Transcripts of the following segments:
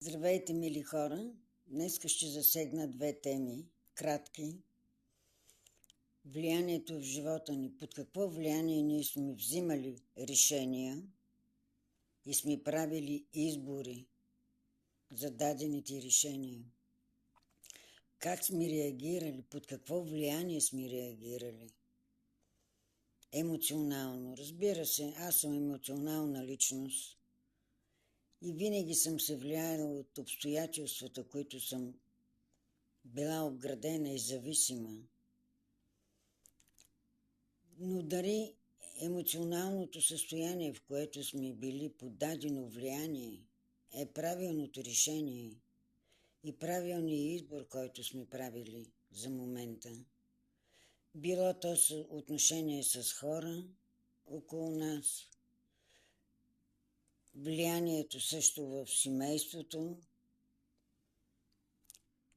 Здравейте, мили хора! Днес ще засегна две теми, кратки. Влиянието в живота ни. Под какво влияние ние сме взимали решения и сме правили избори за дадените решения. Как сме реагирали, под какво влияние сме реагирали. Емоционално. Разбира се, аз съм емоционална личност и винаги съм се влияла от обстоятелствата, които съм била обградена и зависима. Но дали емоционалното състояние, в което сме били под дадено влияние, е правилното решение и правилният избор, който сме правили за момента. Било то с отношение с хора около нас, влиянието също в семейството,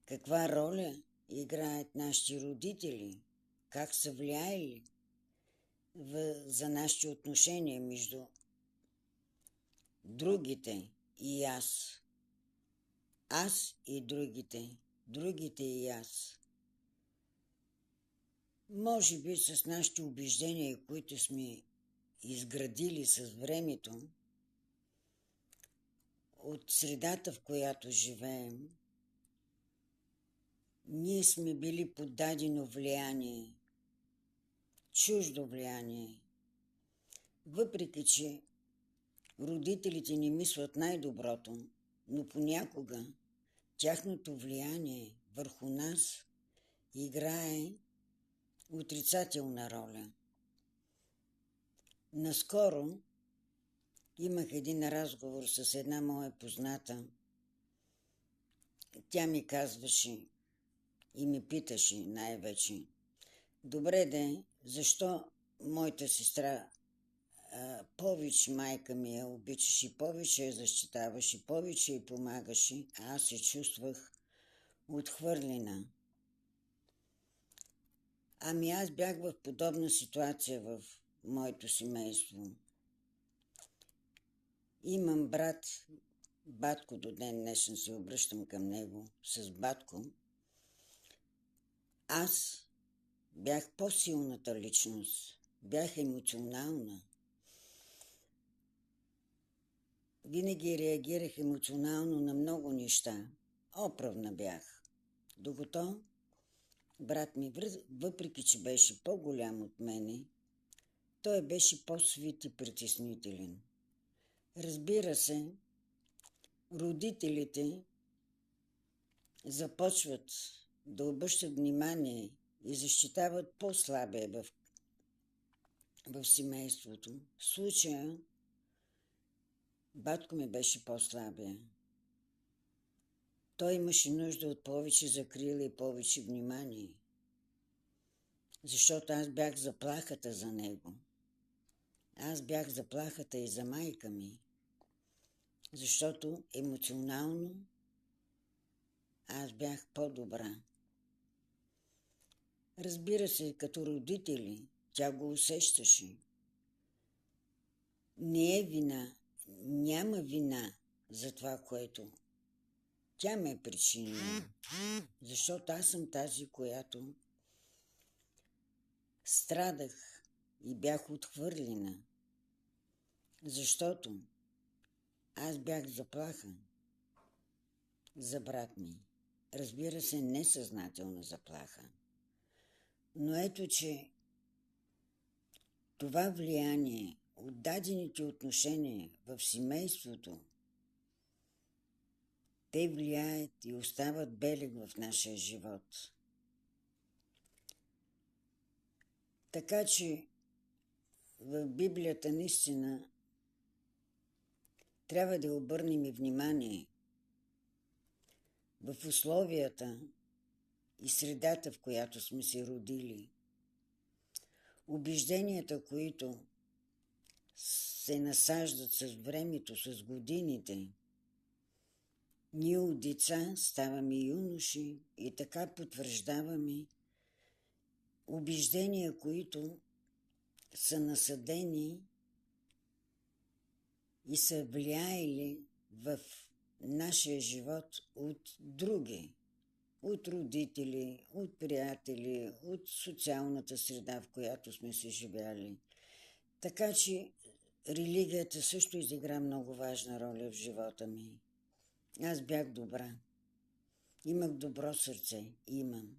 каква роля играят нашите родители, как са влияели за нашите отношения между другите и аз. Аз и другите, другите и аз. Може би с нашите убеждения, които сме изградили с времето, от средата, в която живеем, ние сме били поддадено влияние, чуждо влияние. Въпреки че родителите ни мислят най-доброто, но понякога тяхното влияние върху нас играе отрицателна роля. Наскоро имах един разговор с една моя позната. Тя ми казваше и ми питаше най-вече: добре де, защо моята сестра повече майка ми я обичаше, повече я защитаваше, повече я помагаше, а аз се чувствах отхвърлена. Ами аз бях в подобна ситуация в моето семейство. Имам брат, батко, до ден днешен се обръщам към него с батко. Аз бях по-силната личност, бях емоционална. Винаги реагирах емоционално на много неща. Оправна бях. Докато брат ми, въпреки че беше по-голям от мене, той беше по-свит и притеснителен. Разбира се, родителите започват да обръщат внимание и защитават по-слабия в семейството. В случая батко ми беше по-слабия. Той имаше нужда от повече закрила и повече внимание, защото аз бях заплахата за него. Аз бях заплахата и за майка ми, защото емоционално аз бях по-добра. Разбира се, като родители, тя го усещаше. Не е вина, няма вина за това, което тя ме е причинила, защото аз съм тази, която страдах и бях отхвърлена, защото аз бях заплаха за брат ми. Разбира се, несъзнателна заплаха. Но ето, че това влияние от дадените отношения в семейството, те влияят и остават белег в нашия живот. Така че в Библията наистина трябва да обърнем и внимание в условията и средата, в която сме се родили. Убежденията, които се насаждат с времето, с годините. Ние от деца ставаме юноши и така потвърждаваме убеждения, които са насадени и са влияели в нашия живот от други, от родители, от приятели, от социалната среда, в която сме се живяли. Така че религията също изигра много важна роля в живота ми. Аз бях добра. Имах добро сърце. Имам.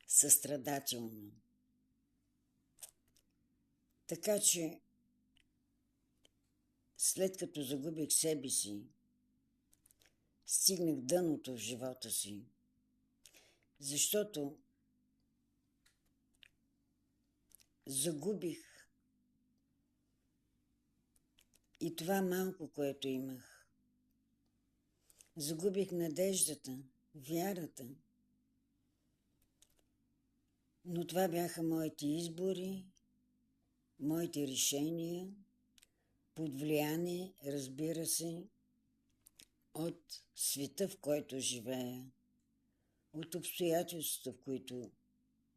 Състрадателно. Така че, след като загубих себе си, стигнах дъното в живота си, защото загубих и това малко, което имах. Загубих надеждата, вярата. Но това бяха моите избори, моите решения, под влияние, разбира се, от света, в който живея, от обстоятелствата, в които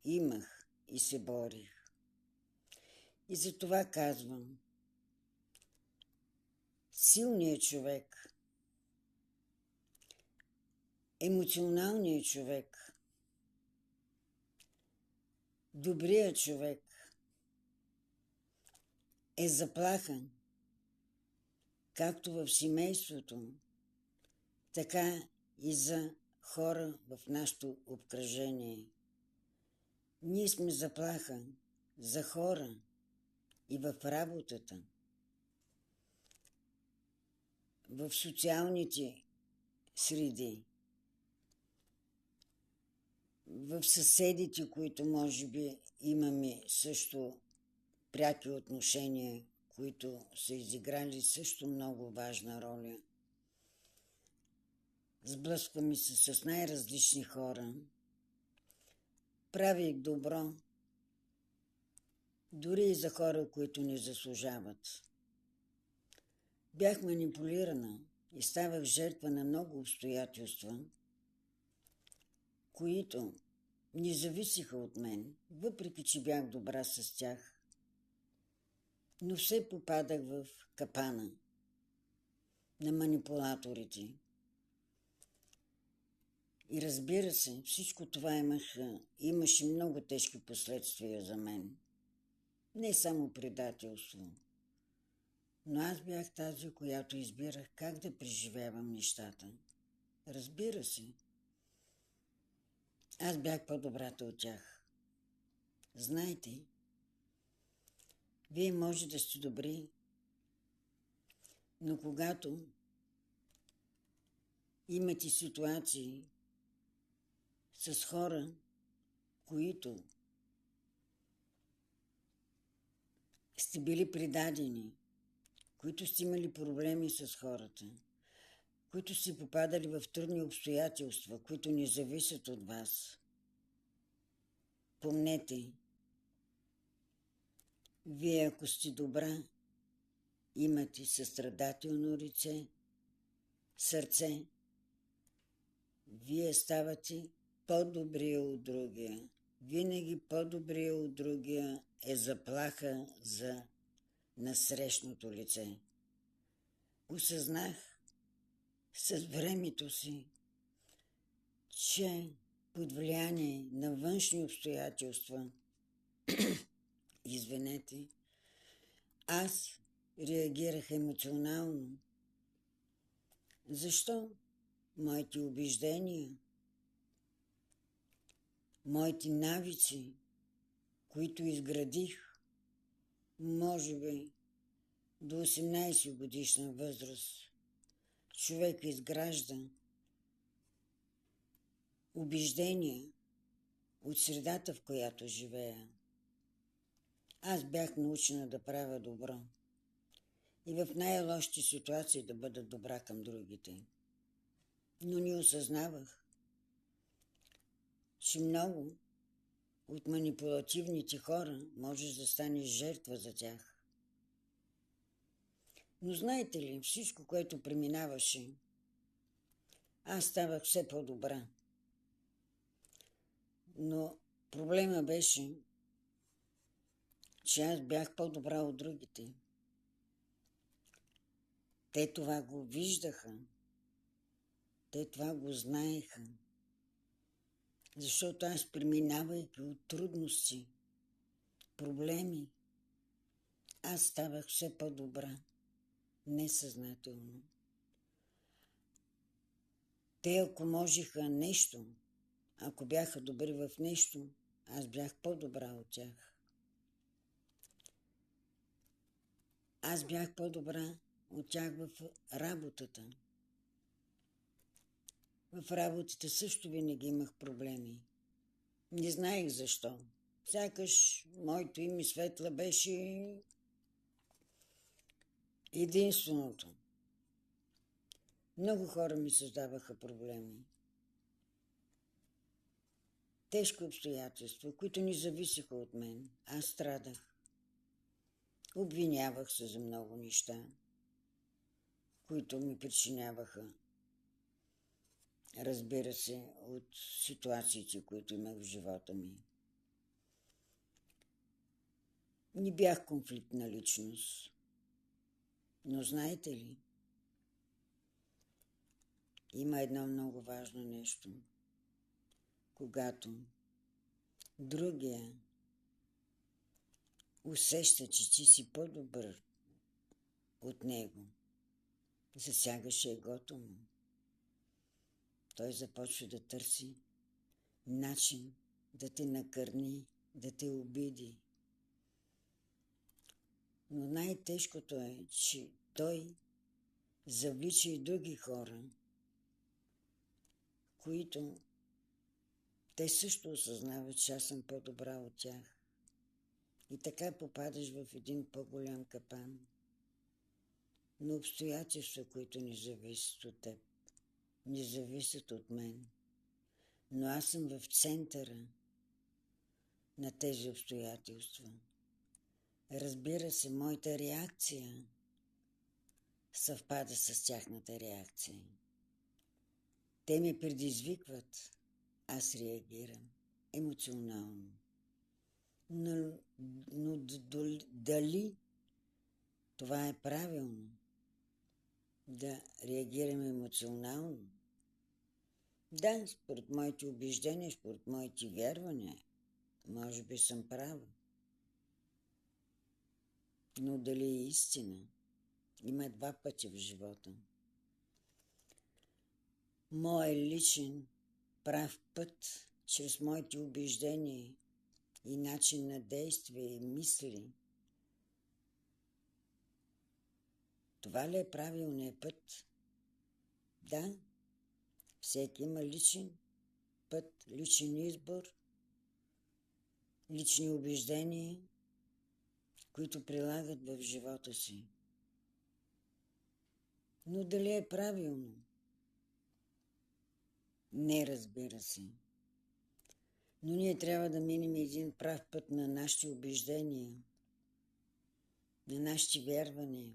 имах и се борих. И за това казвам, силният човек, емоционалният човек, добрият човек е заплаха както в семейството, така и за хора в нашето обкръжение. Ние сме заплаха за хора и в работата, в социалните среди, в съседите, които може би имаме също пряки отношения, които са изиграли също много важна роля. Сблъскваме се с най-различни хора. Правих добро, дори и за хора, които не заслужават. Бях манипулирана и ставах жертва на много обстоятелства, които не зависиха от мен, въпреки че бях добра с тях. Но все попадах в капана на манипулаторите. И разбира се, всичко това имаше много тежки последствия за мен. Не само предателство, но аз бях тази, която избирах как да преживявам нещата. Разбира се, аз бях по-добрата от тях. Знайте, вие може да сте добри, но когато имате ситуации с хора, които сте били предадени, които сте имали проблеми с хората, които сте попадали в трудни обстоятелства, които не зависят от вас. Помнете, вие ако сте добра, имате състрадателно сърце, вие ставате по-добрия от другия. Винаги по-добрия от другия е заплаха за насрещното лице. Осъзнах с времето си, че под влияние на външни обстоятелства, аз реагирах емоционално. Защо? Моите убеждения, моите навици, които изградих, може би до 18 годишна възраст, човек изгражда убеждения от средата, в която живея. Аз бях научена да правя добро и в най-лошите ситуации да бъда добра към другите. Но не осъзнавах, че много от манипулативните хора можеш да станеш жертва за тях. Но знаете ли, всичко, което преминаваше, аз ставах все по-добра. Но проблема беше, че аз бях по-добра от другите. Те това го виждаха, те това го знаеха, защото аз, преминавайки от трудности, проблеми, аз ставах все по-добра, несъзнателно. Те, ако можеха нещо, ако бяха добри в нещо, аз бях по-добра от тях. Аз бях по-добра от тях в работата. В работата също винаги имах проблеми. Не знаех защо. Сякаш моето име Светла беше единственото. Много хора ми създаваха проблеми. Тежки обстоятелства, които не зависеха от мен. Аз страдах. Обвинявах се за много неща, които ми причиняваха, разбира се, от ситуациите, които имах в живота ми. Не бях конфликтна личност. Но знаете ли, има едно много важно нещо. Когато другия усеща, че ти си по-добър от него, засягаш егото му. Той започва да търси начин да те накърни, да те обиди. Но най-тежкото е, че той завлича и други хора, които те също осъзнават, че аз съм по-добра от тях. И така попадаш в един по-голям капан на обстоятелства, които не зависят от теб, не зависят от мен. Но аз съм в центъра на тези обстоятелства. Разбира се, моята реакция съвпада с тяхната реакция. Те ме предизвикват, аз реагирам емоционално. Но дали това е правилно? Да реагираме емоционално? Да, според моите убеждения, според моите вярвания, може би съм права. Но дали е истина? Има два пътя в живота. Моят личен прав път, чрез моите убеждения и начин на действие и мисли. Това ли е правилният път? Да, всеки има личен път, личен избор, лични убеждения, които прилагат в живота си. Но дали е правилно? Не, разбира се. Но ние трябва да минем един прав път на нашите убеждения, на нашите вярвания,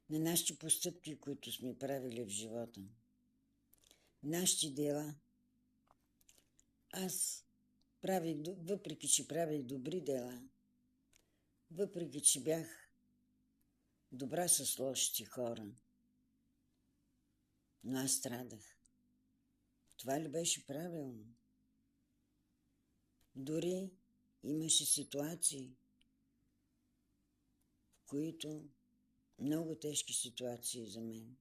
на нашите постъпки, които сме правили в живота. Нашите дела. Аз правих, въпреки че правих добри дела, въпреки че бях добра с лошите хора, но аз страдах. Това ли беше правилно? Дори имаше ситуации, в които много тежки ситуации за мен,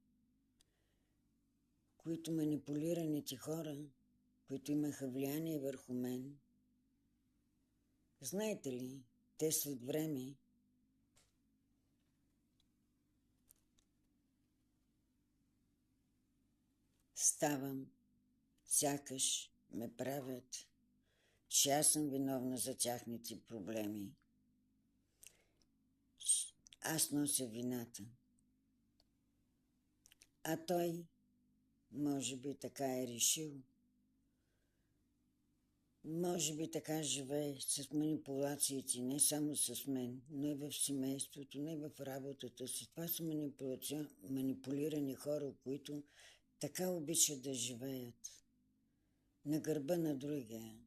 които манипулираните хора, които имаха влияние върху мен, знаете ли, те след време ставам, сякаш ме правят, че аз съм виновна за тяхните проблеми. Аз нося вината. А той, може би така е решил, може би така живее с манипулациите, не само с мен, но и в семейството, не в работата си. Това са манипулирани хора, които така обичат да живеят на гърба на другия.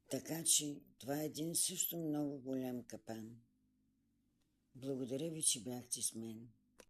Така че това е един също много голям капан. Благодаря ви, че бяхте с мен.